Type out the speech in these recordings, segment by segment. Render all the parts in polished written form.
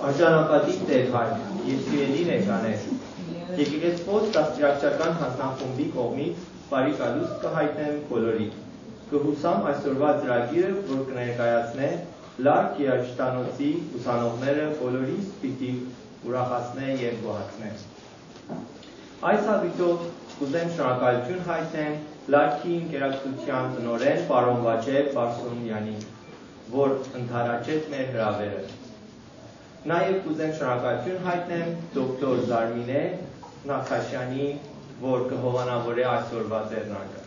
Արժանապատիվ տերհայր և սիրելի ներկաներ, եկեղեցւոց դաստիարակչական հանձնախումբի կողմից բարի կալուստ կհայտնեմ բոլորի։ Կհուսամ այսօրվա ծրագիրը, որ կներկայացնե լարկ երաժշտանոցի ուսանողները բոլորիս պիտի ուրախացնե և գոհացնե։ Այս հավիտով կուզեմ շնորհակալություն հայտնեմ լարքի ընկերակցության տնօրեն պարոն Վաչե Բարսումյանին, որ ընդառաջեց մեր հրավերը։ Նաև կուզեմ շնորհակալություն հայտնեմ դոկտոր Զարմինե Նախաշյանի, որ կհովանավորե այսօրվա ձեռնարկը։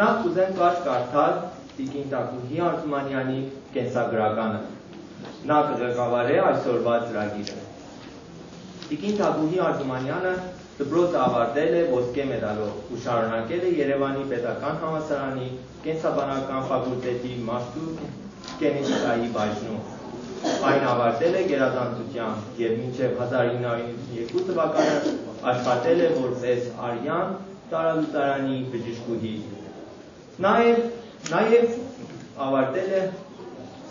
Նախ կուզեմ կարդալ Տիկին Տակուհի Արզումանյանի կենսագրականը։ Նա կղեկավարե այսօրվա ծրագիրը։ Տիկին Տակուհի Արզումանյանը դպրոցը ավարտել է ոսկե մեդալով ու շարունակել է Երևանի Պետական համալսարանի կենսաբանական ֆակուլտետի մարդու գենետիկայի բաժնում։ Այն ավարտել է գերազանցությամբ և մինչև 1992 թվականը աշխատել է որպես Արյան տարալուծարանի բժշկուհի։ Նաև ավարտել է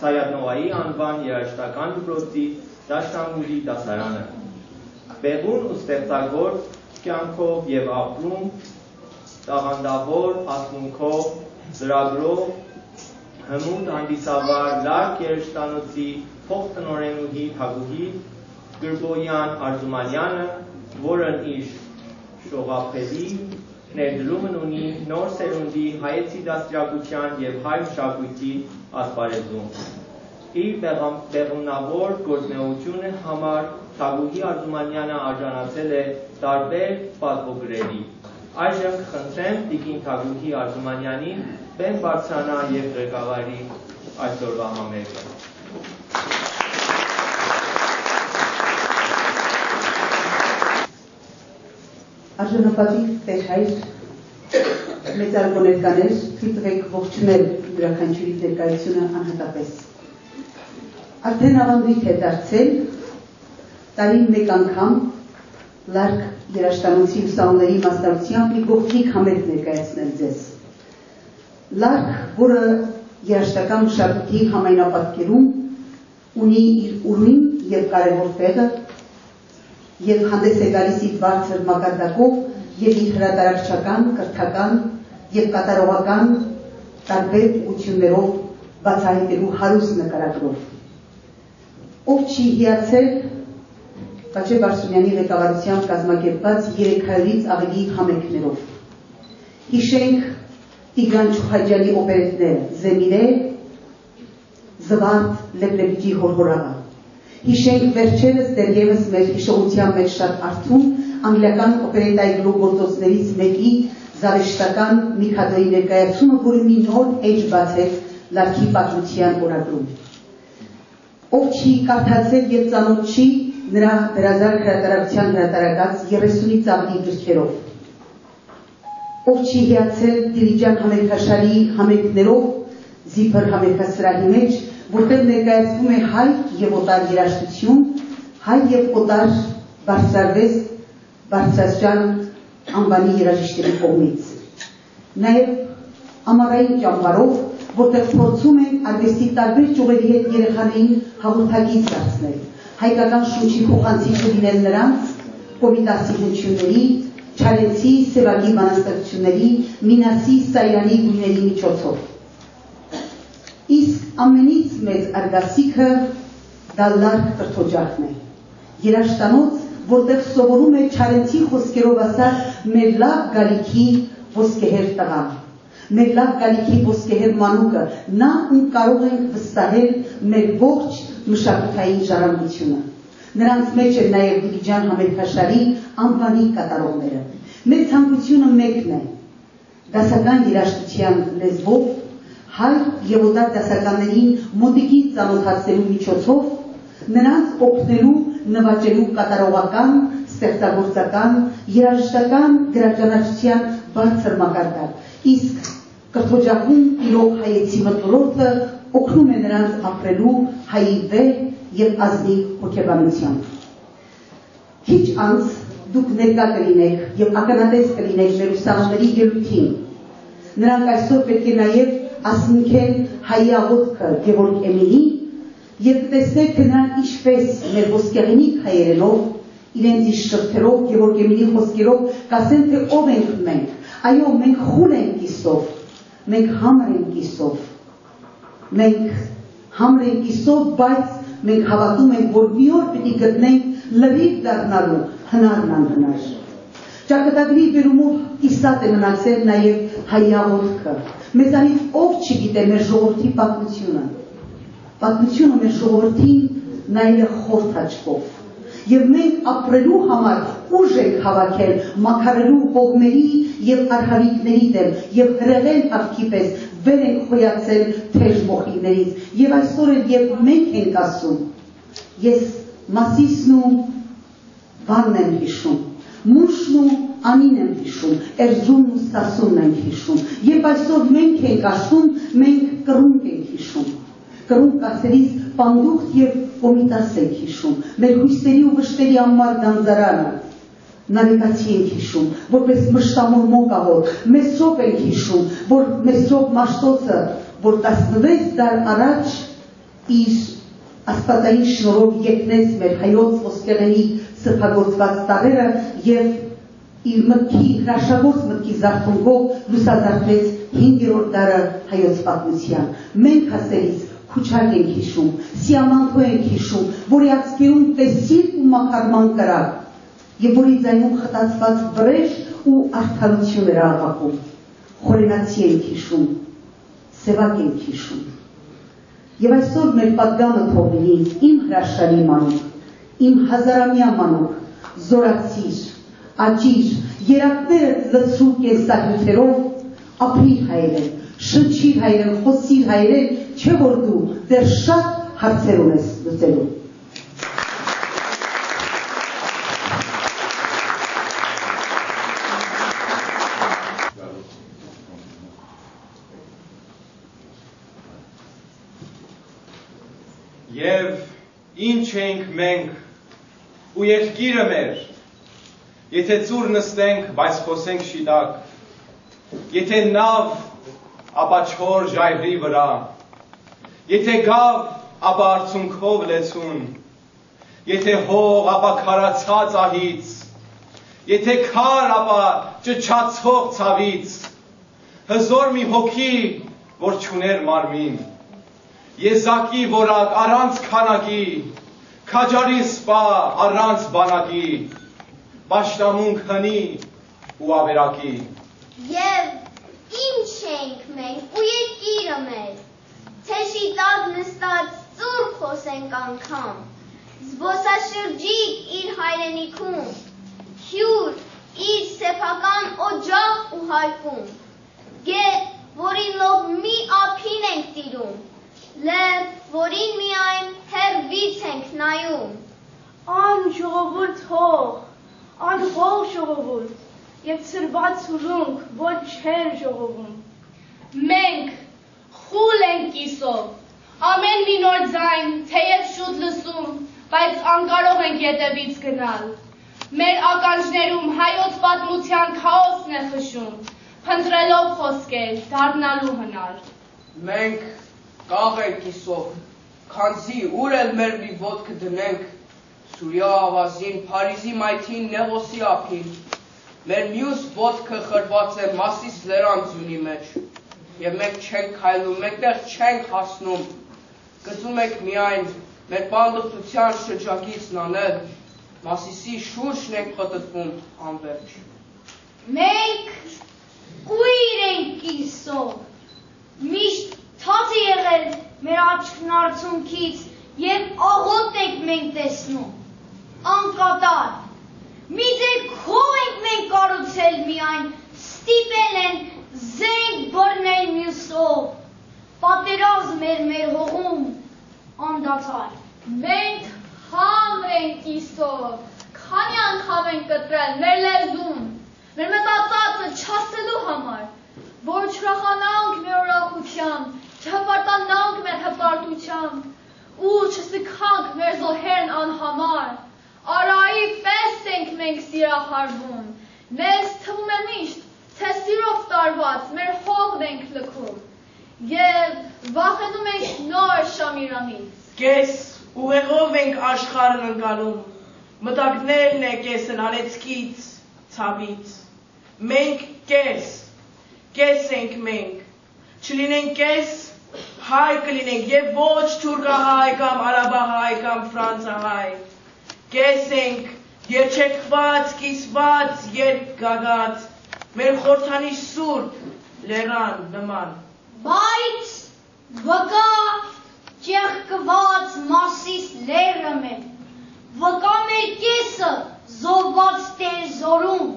Սայաթ-Նովայի անվան երաժշտական դպրոցի դաշնամուրի դասարանը։ Բեղուն ու ստեղծագործ կյանքով և ապրում տաղանդավոր ասմունքով, լրագրող, հմուտ հանդիսավար լարկ երաժշտանոցի փոխտնօրենուհի Թագուհի Գրգոյան Արզումանյանը, որն իր շողափելի ներդրումն ունի նոր սերունդի հայեցի դաստիարակության և հայ մշակույթի ասպարեզում։ Իր բեղմնավոր գործունեությունը համար Թագուհի Արզումանյանը արժանացել է տարբեր պատվոգրերի։ Այժմ կխնդրեմ Տիկին Թագուհի Արզումանյանին բեմ բարձրանա և ղեկավարի այսօրվա համերգը։ Արժանապատիվ տերհայր, մեծարգո ներկաներ, թույլ տվեք ողջունել յուրաքանչյուրի ներկայությունը անհատապես։ Արդեն ավանդույթ է դարձել տարին մեկ անգամ լարկ երաժշտանոցի ուսանողների մասնավորությամբ մի գողտրիկ համերգ ներկայացնել ձեզ։ Լարկ, որը երաժշտական մշակույթի համայնապատկերում ունի իր ուրույն և կարևոր տեղը և հանդես է գալիս իր բարձր մակարդակով և իր հրատարակչական, կրթական և կատարողական տարբեր ուղղություններով բացահայտելու հարուստ նկարագրով։ Ով չի հիացել Վաչե Բարսումյանի ղեկավարությամբ կազմակերպված 300-ից ավելի համերգներով։ Հիշենք Տիգրան Չուխաջյանի օպերետները Զեմիրե, Զվարթ, Լեփլեպիջի հորհորավա։ Հիշենք վերջերս դեռևս մեր հիշողության մեջ շատ արդում անգլիական օպերետայի գլուխգործոցներից մեկի զավեշտական Միքադոյի ներկայացումը, որը մի նոր էջ բացեց լարքի պատմության օրագրում։ Ով չի կարդացել և ծանոթ չի նրա վերազարկ հրատարակության հրատարակած 30-ից ավելի գրքերով։ Ով չի հիացել Դիլիջան համերգաշարի համերգներով Զիփր համերգասրահի մեջ, որտեղ ներկայացվում է հայ և օտար երաժշտություն, հայ և օտար բարձրարվեստ բարձրաստիճան անվանի երաժիշտների կողմից։ Նաև ամառային ճամբարով, որտեղ փորձում են արվեստի տարբեր ճյուղերի հետ երեխաներին հաղորդակից դարձնել, հայկական շունչի փոխանցիչը լինել նրանց կոմիտասի հնչյունների, Չարենցի, Սևակի բանաստեղծությունների, Մինասի, Սայրանի գույների միջոցով։ Իսկ ամենից մեծ արգասիքը դա լարկ կրթօջախն է։ Երաժշտանոց, որտեղ սովորում է Չարենցի խոսքերով ասած մեր լավ գալիքի ոսկեհեր տղան, մեր լավ գալիքի ոսկեհեր մանուկը, նա ում կարող ենք վստահել մեր ողջ մշակութային ժառանգությունը։ Նրանց մեջ է նաև Դիլիջան համերգաշարի անվանի կատարողները։ Մեր ցանկությունը մեկն է՝ դասական երաժշտության լեզվով հայ և օտար դասականներին մոտիկից ծանոթացնելու միջոցով նրանց օգնելու նվաճելու կատարողական, ստեղծագործական, երաժշտական գրաճանաչության բարձր մակարդակ, իսկ կրթօջախում իրող հայեցի մթնոլորտը օգնում է նրանց ապրելու հայի վեհ և ազնիվ հոգեբանությամբ։ Քիչ անց դուք ներկա կլինեք և ականատես կլինեք մեր ուսանողների ելույթին։ Նրանք այսօր պետք է նաև ասմունքեն հայի աղոթքը Գևորգ Էմինի Եվ տեսնեք թե նրանք ինչպես մեր ոսկեղենիկ հայերենով, իրենց իր շրթերով, Գևորգ Էմինի խոսքերով կասեն թե ով ենք մենք, այո մենք խուլ ենք կիսով, մենք համր ենք կիսով, մենք համր ենք կիսով, բայց մենք հավատում ենք, որ մի օր պիտի գտնենք լրիվ դառնալու հնարն անհնար։ Ճակատագրի բերումով կիսատ է մնացել նաև հայրահոտքը։ Մեզանից ով չգիտե մեր ժողովրդի պատմությունը։ Պատմությունը մեր ժողովրդին նայել է խորթ աչքով։ Եվ մենք ապրելու համար ուժ ենք հավաքել մաքարելու կողմերի և արհավիկների դեմ և հրեղեն հավքի պես վեր ենք խոյացել թեժ մոխիրներից և այսօր էլ երբ մենք ենք ասում, ես Մասիսն ու Վանն եմ հիշում, Մուշն ու Անին եմ հիշում, Էրզումն ու Սասունն եմ հիշում և այսօր մենք ենք ասում, մենք կռունկ ենք հիշում, կռունկ ասելիս պանդուխտ և կոմիտաս ենք հիշում, մեր հույսերի ու վշտերի ամար գանձարանը, նարեկացի ենք հիշում, որպես մշտամոր մոգավոր, Մեսրոպ ենք հիշում, որ Մեսրոպ Մաշտոցը, որ 16 դար առաջ իր աստվածային շնորհով եկնեց մեր հայոց ոսկեղենի սրբագործված տարրերը և իր մտքի, հրաշագործ մտքի զարթոնքով լուսազարթեց 5-րդ դարը հայոց պատմության։ Մենք հասելիս Քուչակ ենք հիշում, Սիամանթո ենք հիշում, որի ածկերում տեսիլ ու մաքարման կրակ և որի ձայնում խտացված վրեժ ու արդարություն էր աղաղակում։ Խորենացի ենք հիշում, Սևակ ենք հիշում։ Եվ այսօր մեր պատգամը թող լինի իմ հրաշալի մանուկ, իմ հազարամյա մանուկ, զորացիր, աճիր, երակները լցրու կենսահյութերով, ապրիր հայերեն, շնչիր հայերեն, խոսիր հայերեն, չէ որ դու դեռ շատ հարցեր ունես լուծելու։ Եվ ինչ ենք մենք ու երկիրը մեր, եթե ծուր նստենք, բայց խոսենք շիտակ, եթե նավ, ապա չոր ժայռի վրա, եթե գավ, ապա արցունքով լեցուն, եթե հող, ապա քարացած ահից, եթե քար, ապա ճչացող ցավից, հզոր մի հոգի, որ չուներ մարմին, եզակի որակ առանց քանակի, քաջարի սպա առանց բանակի, պաշտամունք հնի ու ավերակի։ Եվ ինչ ենք մենք ու երկիրը մեր, թե շիտակ նստած ծուր խոսենք անգամ, զբոսաշրջիկ իր հայրենիքում, հյուր իր սեփական օջախ ու հայկում, գետ, որին լոբ մի ափին ենք տիրում, լև, որին միայն հեռվից ենք նայում։ Ան ժողովուրդ հող, ան հող ժողովուրդ, և ծրված ուրունք, ոչ չեր ժողովում։ Մենք խուլ ենք կիսով, ամեն մի նոր ձայն, թեև շուտ լսում, բայց անկարող ենք ետևից գնալ։ Մեր ականջներում հայոց պատմության քաոսն է խշում, փնտրելով խոսքեր, դառնալու հնար։ Մենք կաղ ենք կիսով, քանզի ուր էլ մեր մի ոտքը դնենք, Սուրիա ավազին, Փարիզի մայթին, Նեղոսի ափին, մեր մյուս ոտքը խրված է Մասիս լերան ձյունի մեջ, և մենք չենք քայլում, մեկտեղ չենք հասնում, գծում ենք միայն մեր պանդխտության շրջակիցն անել, Մասիսի շուրջն ենք պտտվում անվերջ։ Մենք կույր ենք կիսով, միշտ թաց է եղել մեր աչքն արցունքից և աղոտ ենք մենք տեսնում, անկատար, մի ձեր քով ենք մենք կառուցել միայն, ստիպել են զենք բռնել մյուսով, պատերազմ էր մեր հողում, անդադար։ Մենք համր ենք կիսով, քանի անգամ ենք կտրել մեր լեզուն, մեր մտածածը չասելու համար, որ չուրախանանք մեր ուրախությամբ, չհպարտանանք մեր հպարտությամբ, ու չսքանք մեր զոհերն անհամար, արայի պես ենք մենք սիրախարվում, մեզ թվում է միշտ, թե սիրով տարված մեր հողն ենք լքում, և վախենում ենք նոր Շամիրանից։ Կես ուղեղով ենք աշխարհն ընկալում, մտակներն է կեսն անեծքից, ցավից։ Մենք կես ենք մենք, չլինենք կես, հայ կլինենք եւ ոչ թուրքահայ կամ արաբահայ կամ ֆրանսահայ։ Կես ենք, երջեկված, կիսված, երկգագած, մեր խորհրդանիշ սուրբ լեռան նման։ Բայց վկա ճեղքված մասիս լեռը մեր, վկա մեր կեսը զոհված Տեր զորում,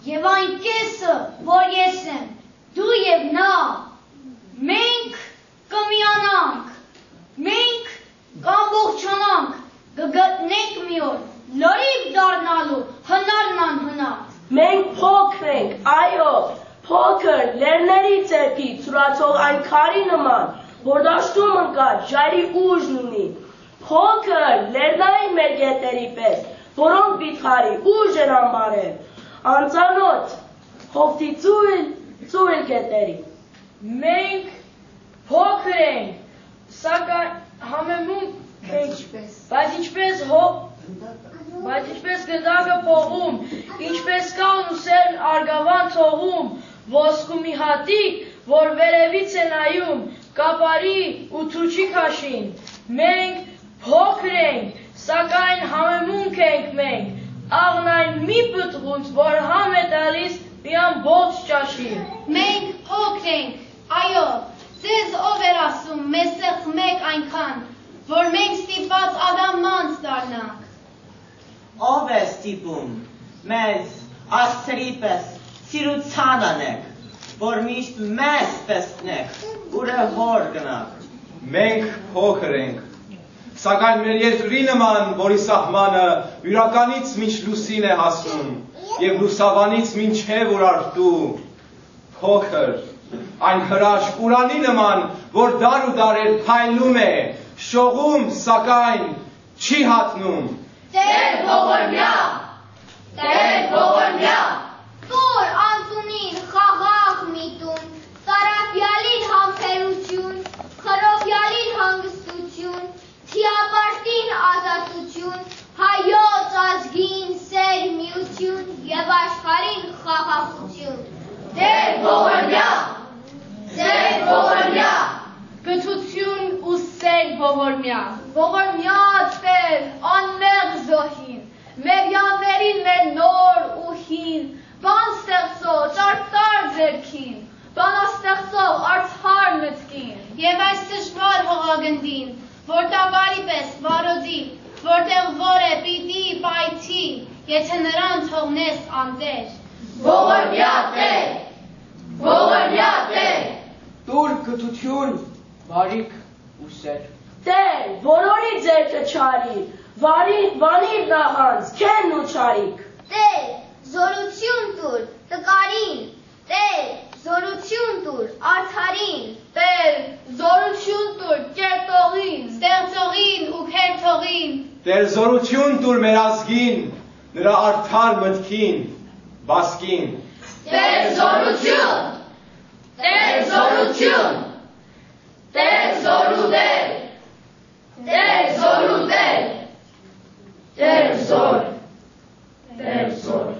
եւ այն կեսը, որ ես եմ, դու եւ նա, մենք կմիանանք, մենք կամբողջանանք, կգտնենք մի օր, լրիվ դառնալու հնարն անհնար։ Մենք փոքր ենք, այո, փոքր լեռների ծեպի ցուրացող այն քարի նման, որ դաշտում ընկած ժայռի ուժն ունի, փոքր լեռնային մեր գետերի պես, որոնք վիթխարի ուժ են անբարել, անծանոթ հովտի ծույլ գետերի։ Մենք փոքր ենք, սակայն համեմունք ինչպես, բայց ինչպես գնդակը փողում, ինչպես կան ու սերն արգավան թողում, ոսկու մի հատիկ, որ վերևից է նայում, կապարի ու թուչի քաշին։ Մենք փոքր ենք, սակայն համեմունք ենք մենք, աղնային մի պտղուց, որ համ է տալիս մի ամբողջ ճաշի։ Մենք փոքր ենք, այո, ձեզ ով էր ասում, մեզ մեկ այնքան, որ մենք ստիպված ադամանց դառնանք։ Ով է ստիպում, մեզ աստղերի պես սիրուցան անեք, որ միշտ մեզ տեսնեք, ուրեղոր գնաք։ Մենք փոքր ենք, սակայն մեր երկրի նման, որի սահմանը յուրականից մինչ լուսին է հասնում, եւ լուսավանից մինչև Ուրարտու, փոքր, այն հրաշք Ուրանի նման, որ դար ու դարեր փայլում է, շողում, սակայն չի հատնում։ Տեր ողորմյա, Տոր անտունին խաղաղ միտուն, տարապյալին համբերություն, խռովյալին հանգստություն, թիապարտին ազատություն, հայոց ազգին սեր միություն եւ աշխարհին խաղաղություն։ Տեր ողորմյա, Գթություն ու սեր ողորմյա, Ողորմյա Տեր, անմեղ զոհին, մեր յաններին մեր նոր ու հին, բան ստեղծող ճարտար ձերքին, բանաստեղծող արդար մտքին, եւ այս դժվար հողագնդին, որ տավարի պես վարոդի, որտեղ որ է պիտի պայթի, եթե նրան թողնես անտեր։ Ողորմյա Տեր, տուր գթություն, բարիք ու սեր։ Տեր, որորի ձերքը չարիր, վանիր նահանց, քեն ու չարիք։ Տեր, զորություն տուր տկարին, Տեր, զորություն տուր արդարին, Տեր, զորություն տուր կերտողին, ստեղծողին ու քերթողին, Տեր զորություն տուր մեր ազգին, նրա արդար մտքին, բասկին։ Տեր զորություն, Տեր զորություն, Տեր զորուդեր, Տեր զորուդեր, Տեր զոր, Տեր զոր։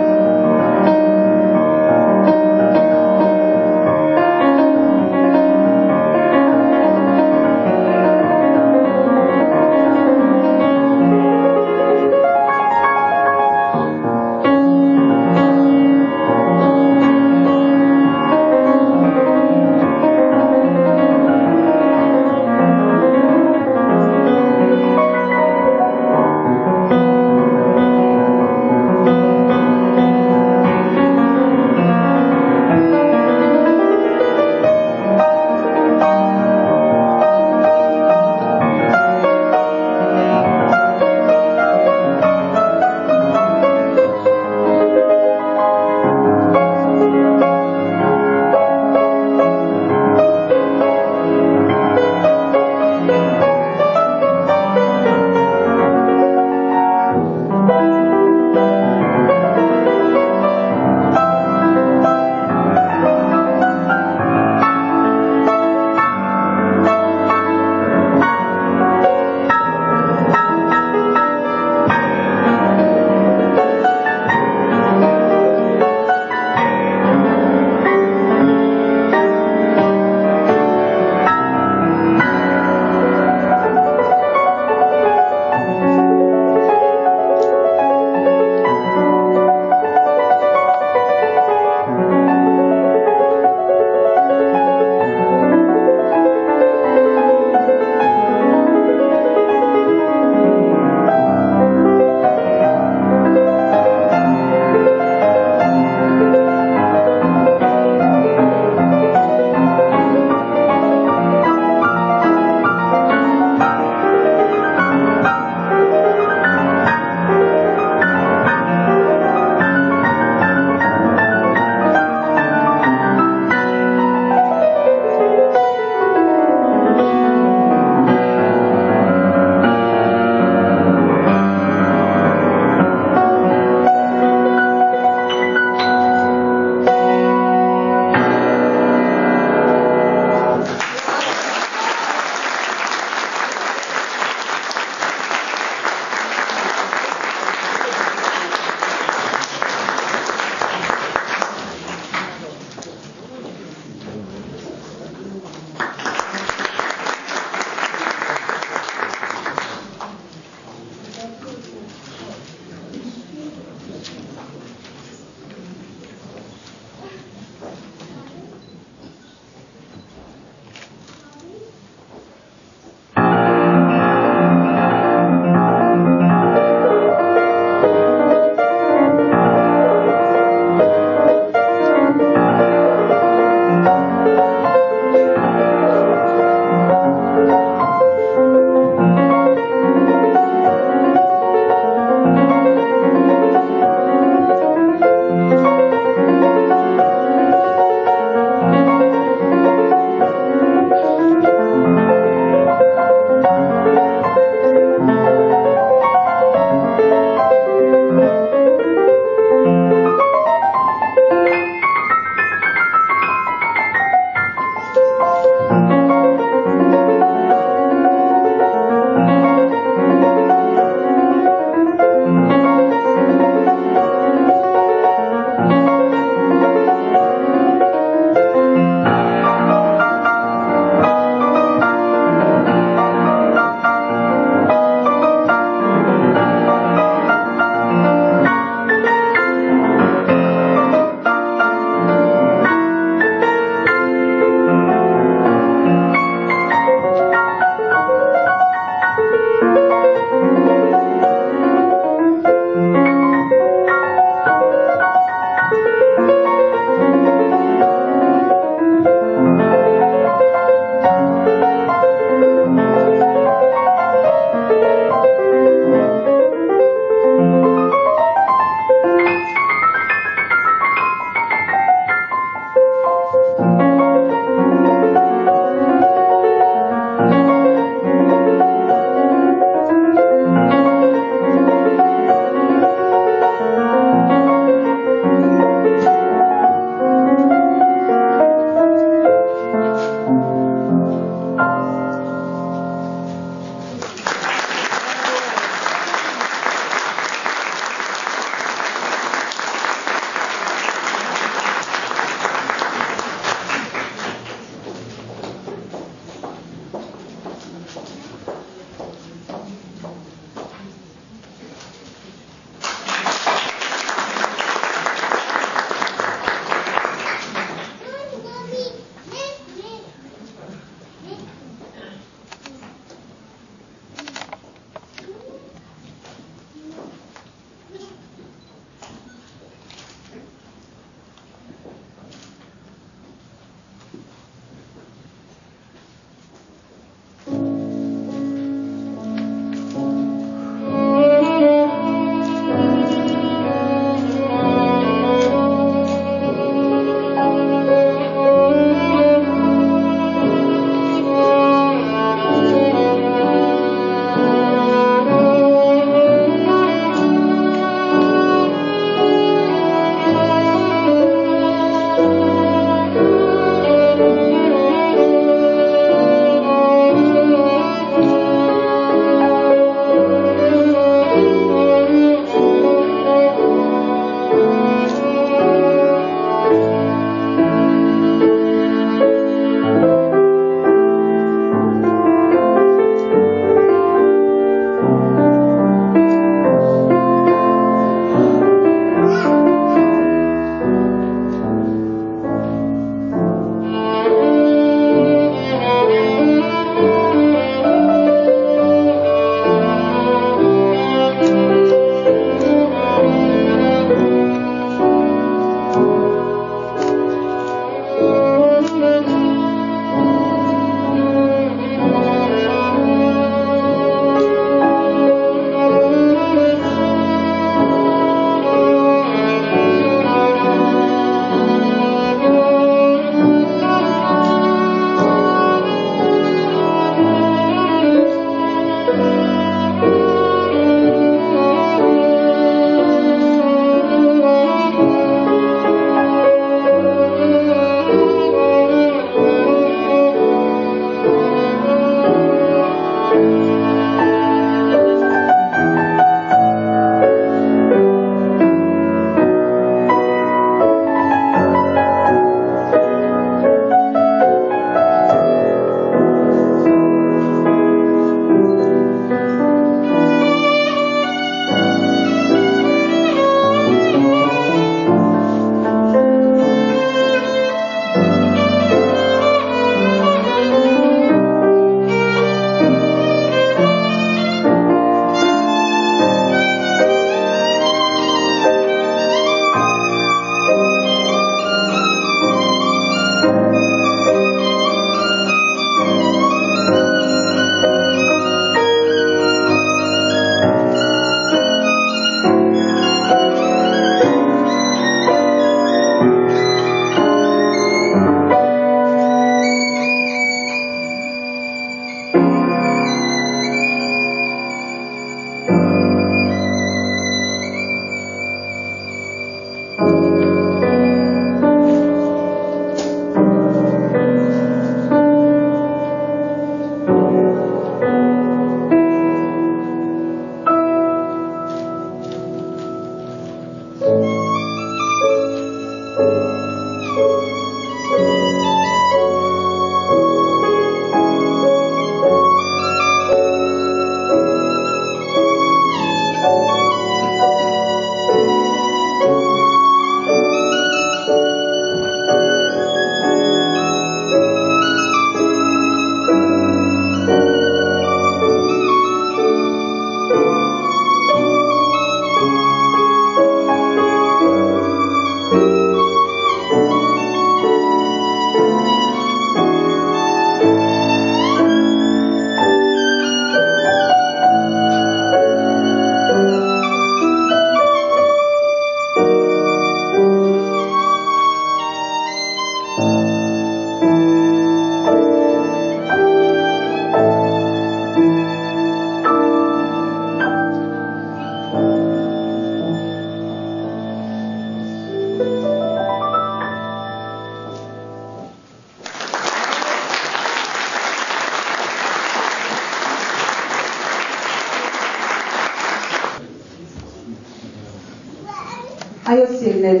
Այո, սիրելիներ,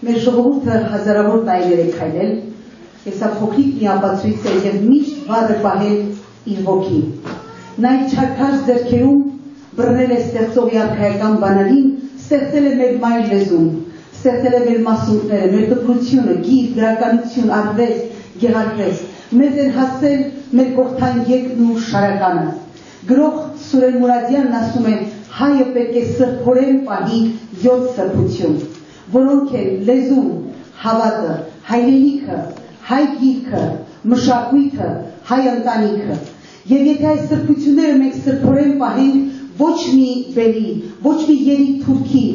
մեր ժողովուրդը հազարավոր տարիներ է քայլել, եւ սա փոքրիկ մի ապացույց է եւ միշտ վառը պահել իր ոգին։ Նա իր չարքաշ ձեռքերում բռնել է ստեղծողի արքայական բանալին, ստեղծել է մեր մայր լեզուն, ստեղծել է մեր մասունքները, մեր դպրությունը, գիր, գրականություն, արվեստ, գեղարվեստ, մեզ են հասել մեր կողքան եկն ու շարականը։ Գրող Սուրեն Մուրադյանն ասում է, հայը պետք է սրբորեն պահի 7 սրբություն, որոնք են լեզուն, հավատը, հայրենիքը, հայ գիրքը, մշակույթը, հայ ընտանիքը։ Եվ եթե այս սրբությունները մենք սրբորեն պահենք, ոչ մի բերի, ոչ մի երիկ թուրքի,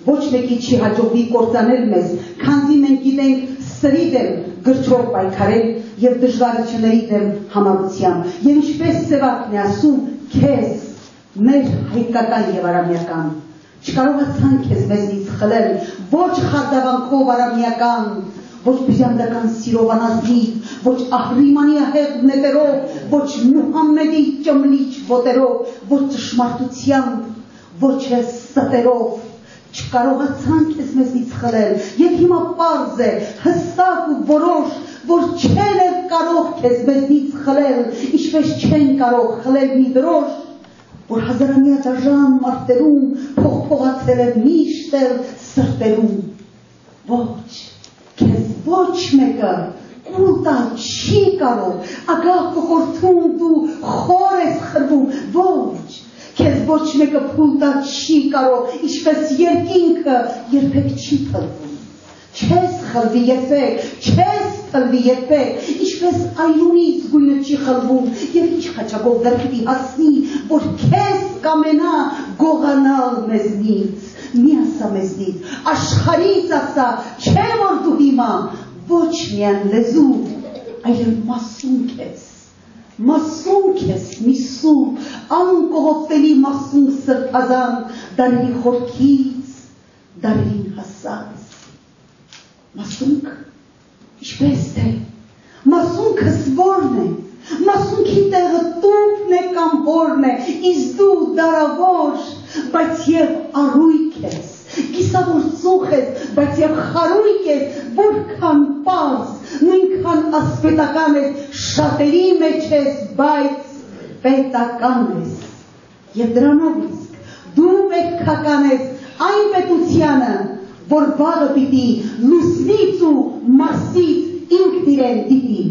ոչ մեկի չի հաջողվի կործանել մեզ, քանզի մենք գիտենք սրի դեմ գրչով պայքարել եւ դժվարությունների դեմ համառությամբ։ Եվ ինչպես Սևակն է ասում, քեզ մեր հայկական եւ արամեական չկարողացան քեզ մեզնից խլել, ոչ խարդավանքով արամեական, ոչ բյուզանդական սիրով անազնիվ, ոչ Ահրիմանի ահեղ նետերով, ոչ Մուհամմեդի ճմլիչ ոտերով, ոչ ճշմարտությամբ, ոչ ստերով չկարողացան քեզ մեզնից խլել, եւ հիմա պարզ է, հստակ ու որոշ, որ չեն կարող քեզ մեզնից խլել, ինչպես չեն կարող խլել մի դրոշ, որ հազարամյա դաժան մարտերում փողփողացել է միշտ էլ սրտերում։ Ոչ, քեզ ոչ մեկը կուլ տալ չի կարող, ագահ կողորթում դու խոր ես խրվում, ոչ, քեզ ոչ մեկը փուլ տալ չի կարող, ինչպես երկինքը երբեք չի թլվում, չես խլվի երբեք, չես թլվի երբեք, ինչպես այրունից գույնը չի խլվում, եւ ինչ խաչակով դեռ պիտի հասնի, որ քեզ կամենա գողանալ մեզնից, մի ասա մեզնից, աշխարհից ասա, չէ որ դու հիմա ոչ միայն լեզու, այլ մասունք ես, մի սուրբ, անկողոպտելի մասունք սրբազան, դարերի խորքից, դարերին հասած, մասունք, ինչպես թե, մասունքս որն է, մասունքի տեղը տունքն է կամ որն է, իսկ դու դարավոր, բայց եւ առույգ ես, կիսավոր ծուխ ես, բայց եւ խարույգ ես, որքան պարզ, նույնքան ասպետական ես, շատերի մեջ ես, բայց պետական ես, եւ դրանով իսկ դու պետքական ես այն պետությանը, որ վաղը պիտի լուսնից ու մարսից ինքն իրեն դիտի,